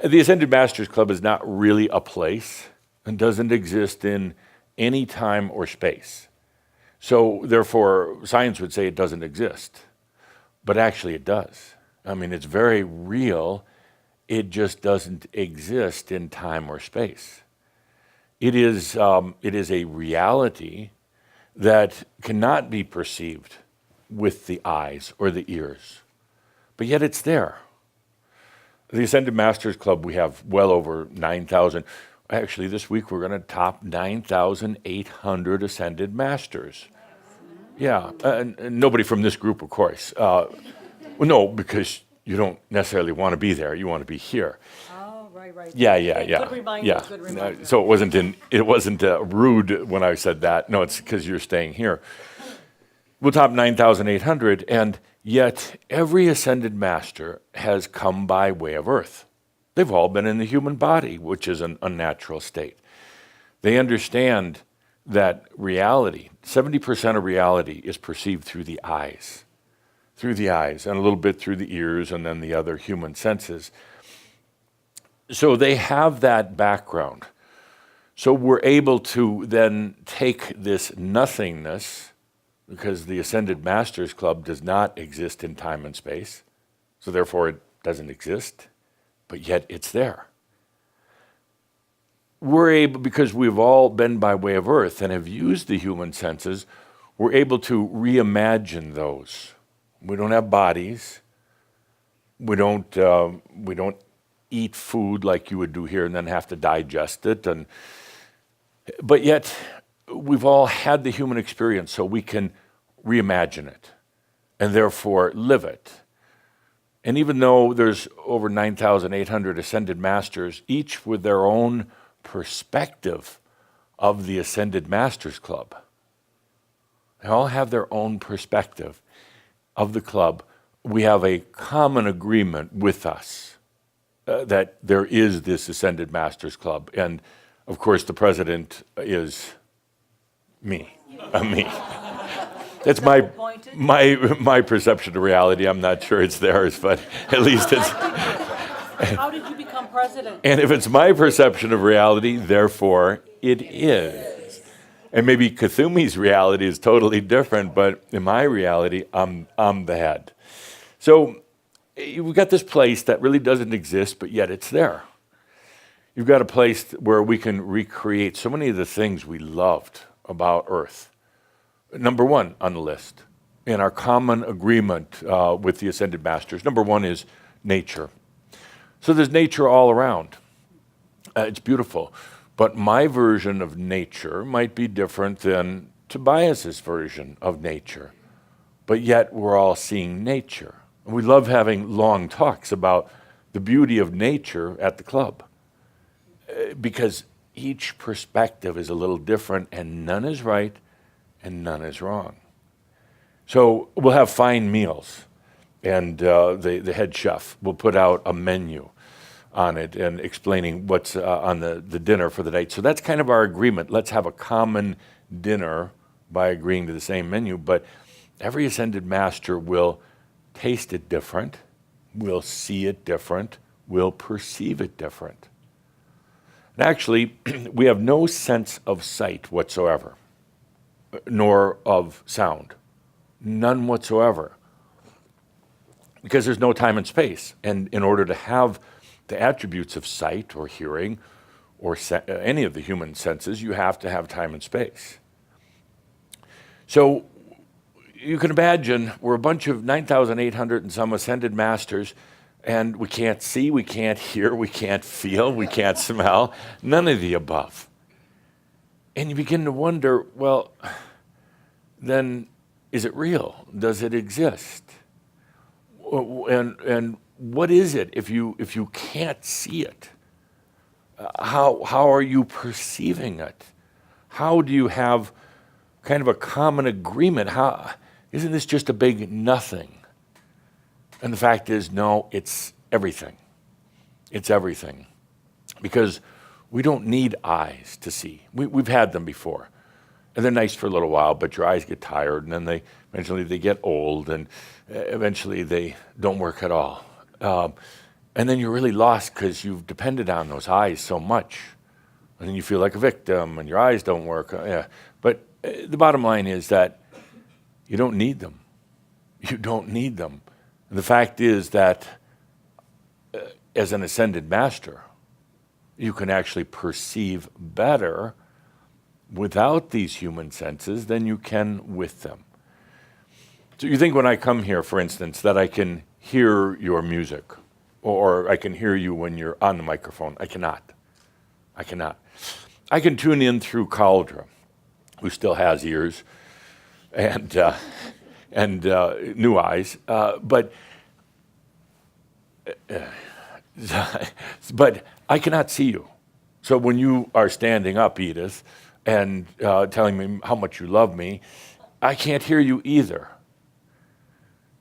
The Ascended Masters Club is not really a place and doesn't exist in any time or space. So therefore, science would say it doesn't exist. But actually it does. I mean, it's very real. It just doesn't exist in time or space. It is a reality that cannot be perceived with the eyes or the ears, but yet it's there. The Ascended Masters Club, we have well over 9,000. Actually, this week we're going to top 9,800 Ascended Masters. Yeah, and nobody from this group, of course. Well, no, because you don't necessarily want to be there. You want to be here. Oh, right. Yeah. Good reminder, good reminder. So it wasn't rude when I said that. No, it's because you're staying here. We'll top 9,800, and yet every Ascended Master has come by way of Earth. They've all been in the human body, which is an unnatural state. They understand that reality, 70% of reality is perceived through the eyes, and a little bit through the ears, and then the other human senses. So they have that background. So we're able to then take this nothingness, because the Ascended Masters Club does not exist in time and space, so therefore it doesn't exist, but yet it's there. We're able, because we've all been by way of Earth and have used the human senses, we're able to reimagine those. We don't have bodies. We don't eat food like you would do here and then have to digest it. But yet, we've all had the human experience, so we can reimagine it and therefore live it. And even though there's over 9,800 Ascended Masters, each with their own perspective of the Ascended Masters Club, they all have their own perspective of the club. We have a common agreement with us that there is this Ascended Masters Club. And of course, the president is me. That's my perception of reality. I'm not sure it's theirs, but at least it's. How did you become president? And if it's my perception of reality, therefore it is. And maybe Kathumi's reality is totally different, but in my reality, I'm the head. So we've got this place that really doesn't exist, but yet it's there. You've got a place where we can recreate so many of the things we loved about Earth. Number one on the list, in our common agreement with the Ascended Masters, number one is nature. So there's nature all around. It's beautiful. But my version of nature might be different than Tobias's version of nature. But yet we're all seeing nature. And we love having long talks about the beauty of nature at the club. Because each perspective is a little different, and none is right and none is wrong. So we'll have fine meals, and the head chef will put out a menu on it and explaining what's on the dinner for the night. So that's kind of our agreement. Let's have a common dinner by agreeing to the same menu, but every Ascended Master will taste it different, will see it different, will perceive it different. And actually, we have no sense of sight whatsoever, nor of sound, none whatsoever, because there's no time and space. And in order to have the attributes of sight or hearing or any of the human senses, you have to have time and space. So you can imagine we're a bunch of 9,800 and some Ascended Masters, and we can't see, we can't hear, we can't feel, we can't smell, none of the above. And you begin to wonder, well, then is it real? Does it exist? And what is it if you can't see it? How are you perceiving it? How do you have kind of a common agreement? Isn't this just a big nothing? And the fact is, no, it's everything. It's everything. Because we don't need eyes to see. We've had them before. And they're nice for a little while, but your eyes get tired, and then eventually they get old, and eventually they don't work at all. And then you're really lost because you've depended on those eyes so much. And then you feel like a victim and your eyes don't work. Yeah. But the bottom line is that you don't need them. You don't need them. And the fact is that as an ascended master, you can actually perceive better without these human senses than you can with them. So you think when I come here, for instance, that I can hear your music, or I can hear you when you're on the microphone. I cannot. I cannot. I can tune in through Cauldre, who still has ears and new eyes, but I cannot see you. So when you are standing up, Edith, and telling me how much you love me, I can't hear you either.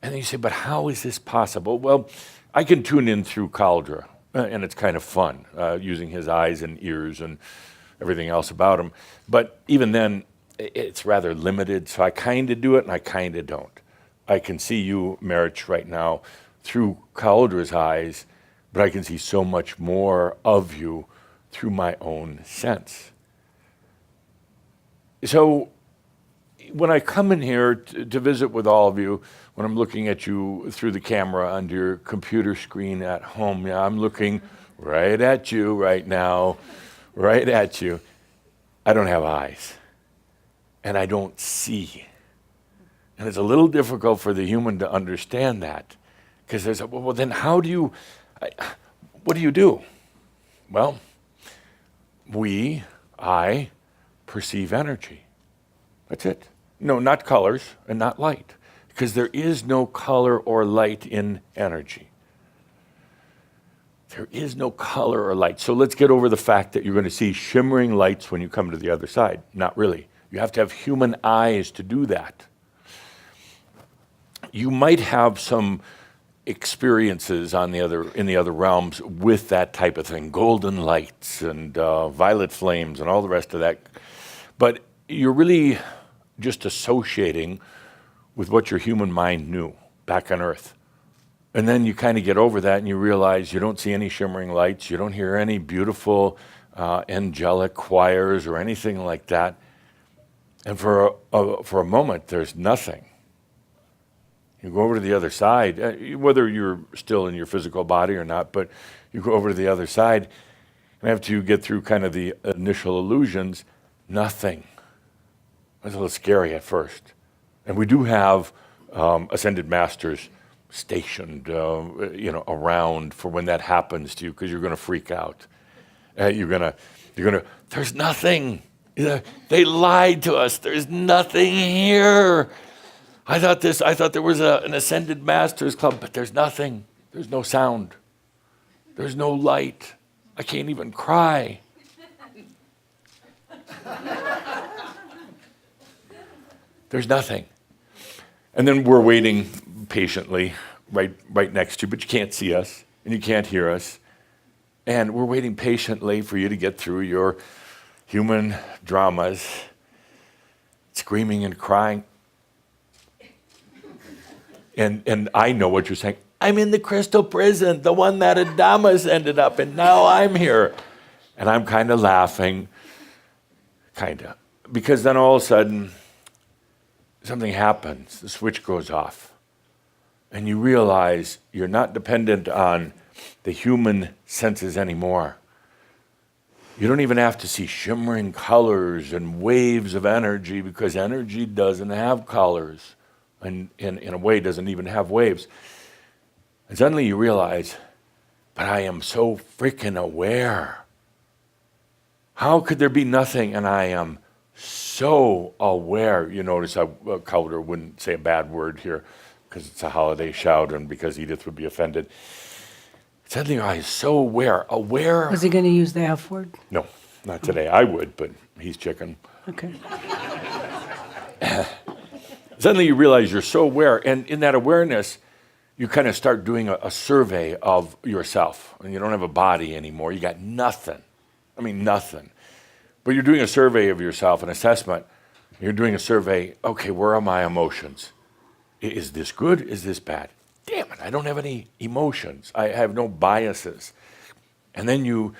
And then you say, but how is this possible? Well, I can tune in through Cauldre, and it's kind of fun, using his eyes and ears and everything else about him. But even then, it's rather limited, so I kind of do it and I kind of don't. I can see you, Merit, right now through Cauldre's eyes, but I can see so much more of you through my own sense. So when I come in here to visit with all of you, when I'm looking at you through the camera on your computer screen at home, yeah, I'm looking right at you right now, right at you. I don't have eyes, and I don't see. And it's a little difficult for the human to understand that, because there's well, then how do you, what do you do? Well, I perceive energy. That's it. No, not colors and not light, because there is no color or light in energy. There is no color or light. So let's get over the fact that you're going to see shimmering lights when you come to the other side. Not really. You have to have human eyes to do that. You might have some experiences in the other realms with that type of thing, golden lights and violet flames and all the rest of that. But you're really just associating with what your human mind knew back on Earth. And then you kind of get over that and you realize you don't see any shimmering lights, you don't hear any beautiful angelic choirs or anything like that. And for a moment, there's nothing. You go over to the other side, whether you're still in your physical body or not, but you go over to the other side, and after you get through kind of the initial illusions, nothing. It's a little scary at first. And we do have ascended masters stationed, around for when that happens to you, because you're going to freak out. You're gonna. There's nothing. They lied to us. There's nothing here. I thought there was an ascended masters club, but there's nothing. There's no sound. There's no light. I can't even cry. There's nothing. And then we're waiting patiently right next to you, but you can't see us and you can't hear us. And we're waiting patiently for you to get through your human dramas, screaming and crying. And I know what you're saying. I'm in the crystal prison, the one that Adamas ended up in. Now I'm here. And I'm kind of laughing, because then all of a sudden, something happens. The switch goes off. And you realize you're not dependent on the human senses anymore. You don't even have to see shimmering colors and waves of energy, because energy doesn't have colors. And in a way doesn't even have waves. And suddenly you realize, but I am so freaking aware. How could there be nothing and I am so aware? You notice how Cauldre wouldn't say a bad word here because it's a holiday shout and because Edith would be offended. Suddenly I was so aware. Aware. Was he going to use the F word? No, not today. I would, but he's chicken. Okay. Suddenly you realize you're so aware, and in that awareness, you kind of start doing a survey of yourself. And you don't have a body anymore. You got nothing. I mean, nothing. But you're doing a survey of yourself, an assessment. You're doing a survey, okay, where are my emotions? Is this good? Is this bad? damn it, I don't have any emotions. I have no biases. And then you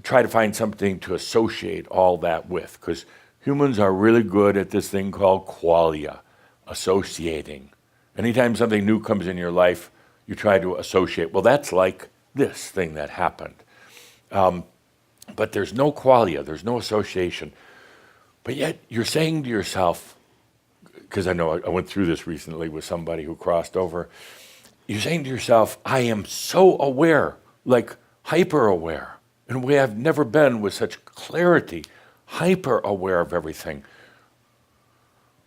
try to find something to associate all that with, because humans are really good at this thing called qualia, associating. Anytime something new comes in your life, you try to associate. Well, that's like this thing that happened. But there's no qualia, there's no association. But yet you're saying to yourself, because I know I went through this recently with somebody who crossed over, you're saying to yourself, I am so aware, like hyper aware, in a way I've never been with such clarity, hyper aware of everything.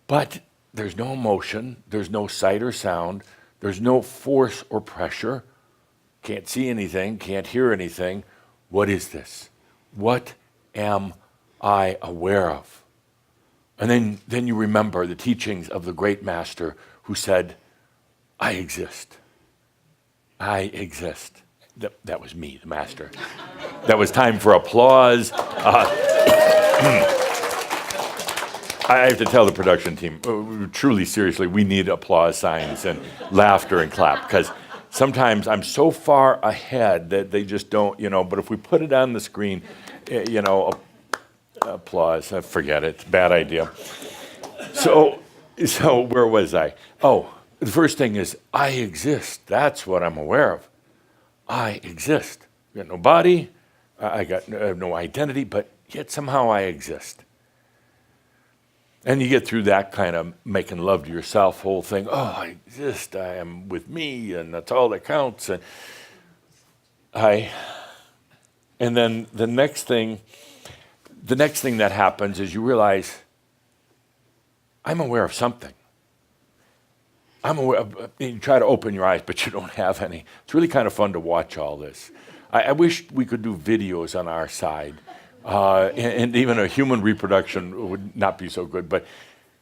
But there's no emotion, there's no sight or sound, there's no force or pressure, can't see anything, can't hear anything. What is this? What am I aware of? And then you remember the teachings of the great master who said, I exist. I exist. That was me, the master. That was time for applause. I have to tell the production team, truly, seriously, we need applause signs and laughter and clap, because sometimes I'm so far ahead that they just don't, but if we put it on the screen, applause, forget it, bad idea. So where was I? Oh, the first thing is, I exist. That's what I'm aware of. I exist. I got no body, I have no identity, but yet somehow I exist. And you get through that kind of making love to yourself whole thing. Oh, I exist, I am with me, and that's all that counts. And then the next thing that happens is you realize, I'm aware of something. I'm aware of, you try to open your eyes, but you don't have any. It's really kind of fun to watch all this. I wish we could do videos on our side. And even a human reproduction would not be so good, but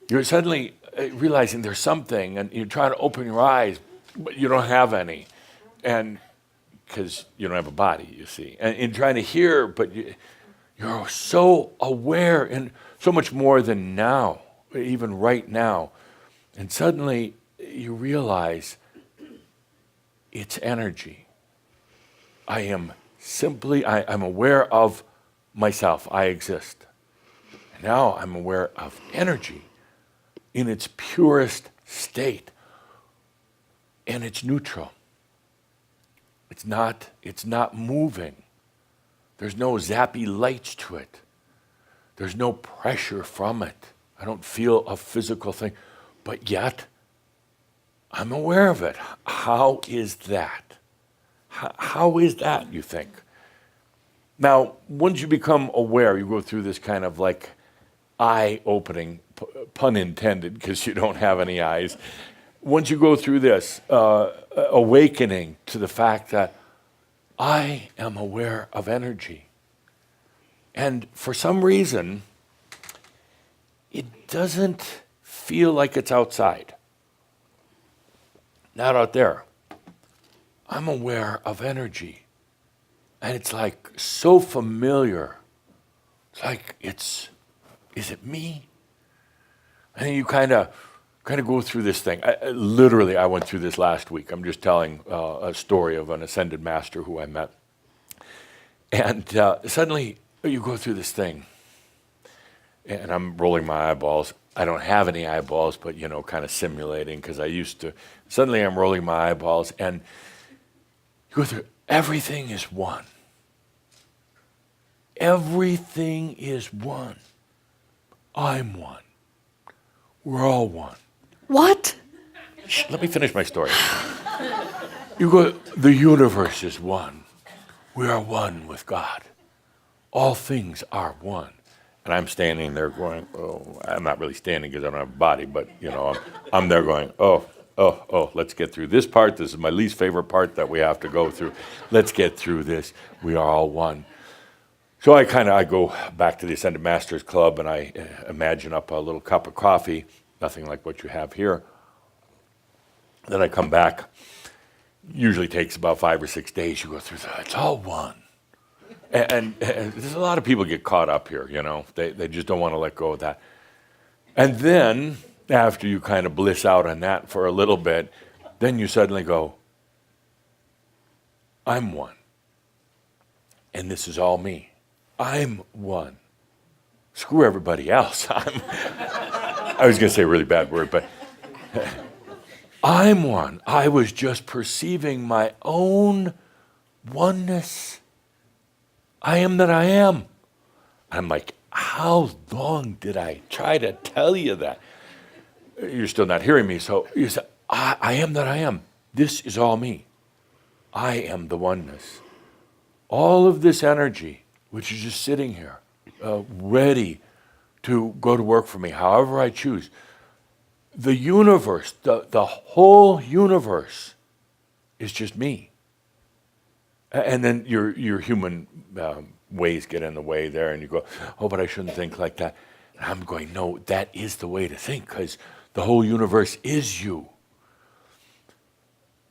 you're suddenly realizing there's something, and you're trying to open your eyes, but you don't have any, and because you don't have a body, you see, and you're trying to hear, but you're so aware, and so much more than now, even right now, and suddenly you realize it's energy. I'm aware of myself, I exist. And now I'm aware of energy in its purest state. And it's neutral. It's not moving. There's no zappy lights to it. There's no pressure from it. I don't feel a physical thing. But yet, I'm aware of it. How is that? How is that, you think? Now, once you become aware, you go through this kind of like eye-opening, pun intended, because you don't have any eyes. Once you go through this awakening to the fact that I am aware of energy. And for some reason, it doesn't feel like it's outside. Not out there. I'm aware of energy. And it's like so familiar. It's like is it me? And then you kind of go through this thing. Literally, I went through this last week. I'm just telling a story of an ascended master who I met. And suddenly, you go through this thing. And I'm rolling my eyeballs. I don't have any eyeballs, but, kind of simulating, because I used to. Suddenly, I'm rolling my eyeballs, and you go through, everything is one. Everything is one. I'm one. We're all one. What? Shh, let me finish my story. You go, the universe is one. We are one with God. All things are one. And I'm standing there going, oh, I'm not really standing because I don't have a body, but, I'm there going, oh, let's get through this part. This is my least favorite part that we have to go through. Let's get through this. We are all one. So I go back to the Ascended Masters Club, and I imagine up a little cup of coffee, nothing like what you have here. Then I come back. Usually takes about 5 or 6 days. You go through that. It's all one. And there's a lot of people get caught up here, They just don't want to let go of that. And then, after you kind of bliss out on that for a little bit, then you suddenly go, I'm one. And this is all me. I'm one. Screw everybody else. I was going to say a really bad word, but I'm one. I was just perceiving my own oneness. I am that I am. I'm like, how long did I try to tell you that? You're still not hearing me, so you say, I am that I am. This is all me. I am the oneness. All of this energy, which is just sitting here, ready to go to work for me, however I choose. The universe, the whole universe is just me. And then your human ways get in the way there, and you go, oh, but I shouldn't think like that. And I'm going, no, that is the way to think, because the whole universe is you.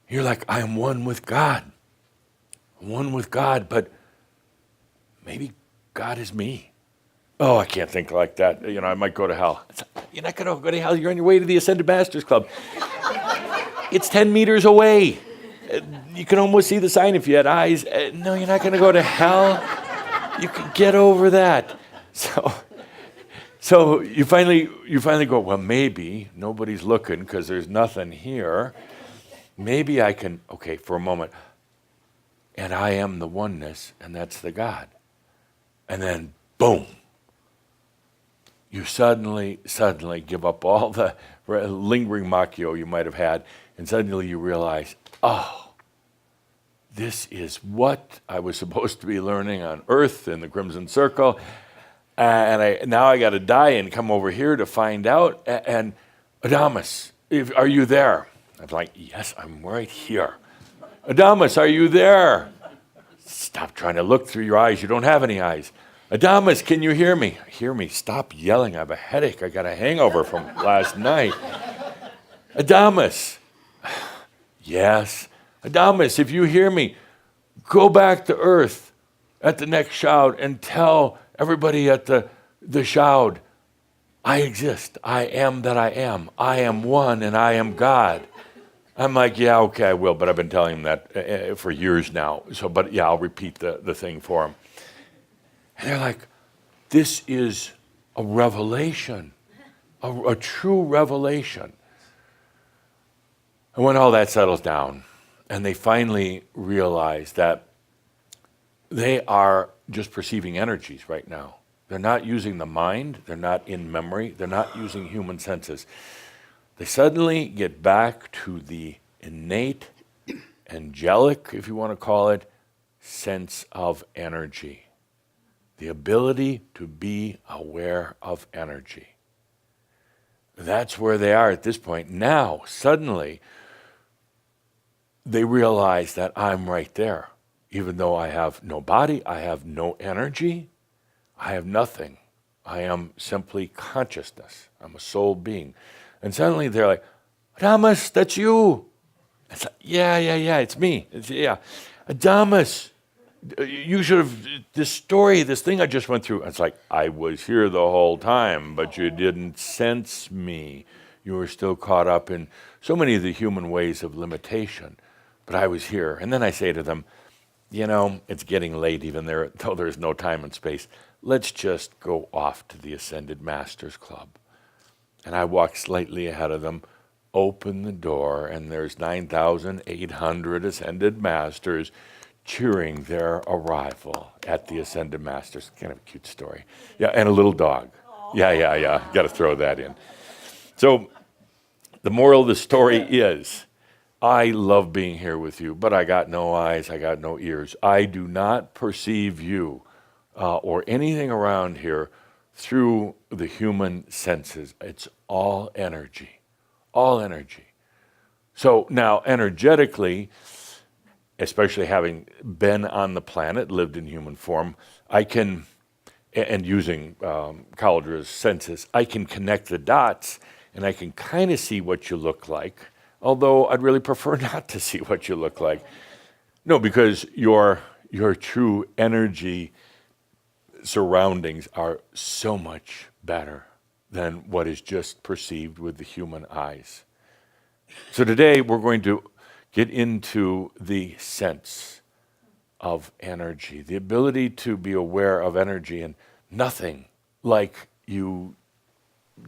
You're like, I am one with God. I'm one with God, but maybe God is me. Oh, I can't think like that. I might go to hell. You're not going to go to hell. You're on your way to the Ascended Masters Club. It's 10 meters away. You can almost see the sign if you had eyes. No, you're not going to go to hell. You can get over that. So you finally go, well, maybe nobody's looking because there's nothing here. Maybe I can, okay, for a moment, and I am the oneness, and that's the God. And then, boom. You suddenly give up all the lingering macchio you might have had, and suddenly you realize, oh, this is what I was supposed to be learning on Earth in the Crimson Circle, and now I got to die and come over here to find out. And Adamus, are you there? I'm like, yes, I'm right here. Adamus, are you there? Stop trying to look through your eyes. You don't have any eyes. Adamus, can you hear me? Hear me. Stop yelling. I have a headache. I got a hangover from last night. Adamus. Yes. Adamus, if you hear me, go back to Earth at the next Shoud and tell everybody at the Shoud, I exist. I am that I am. I am one and I am God. I'm like, yeah, okay, I will, but I've been telling him that for years now. But yeah, I'll repeat the thing for him. And they're like, this is a revelation, a true revelation. And when all that settles down, and they finally realize that they are just perceiving energies right now. They're not using the mind, they're not in memory, they're not using human senses. They suddenly get back to the innate, angelic, if you want to call it, sense of energy. The ability to be aware of energy. That's where they are at this point. Now, suddenly, they realize that I'm right there. Even though I have no body, I have no energy, I have nothing. I am simply consciousness. I'm a soul being. And suddenly they're like, Adamus, that's you. It's like, yeah, it's me. Adamus, you should have, this thing I just went through. It's like, I was here the whole time, but you didn't sense me. You were still caught up in so many of the human ways of limitation. But I was here. And then I say to them, it's getting late even there, though there's no time and space. Let's just go off to the Ascended Masters Club. And I walk slightly ahead of them, open the door, and there's 9,800 Ascended Masters cheering their arrival at the Ascended Masters. Kind of a cute story. Yeah, and a little dog. Yeah. Got to throw that in. So the moral of the story is, I love being here with you, but I got no eyes, I got no ears. I do not perceive you or anything around here through the human senses. It's all energy, all energy. So now energetically, especially having been on the planet, lived in human form, I can, and using Caldra's senses, I can connect the dots and I can kind of see what you look like. Although I'd really prefer not to see what you look like. No, because your true energy surroundings are so much better than what is just perceived with the human eyes. So today we're going to get into the sense of energy, the ability to be aware of energy, and nothing like you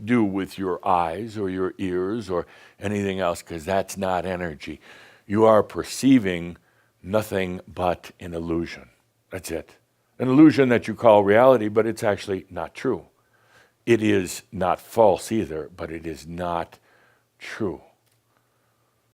do with your eyes or your ears or anything else, because that's not energy. You are perceiving nothing but an illusion. That's it. An illusion that you call reality, but it's actually not true. It is not false either, but it is not true.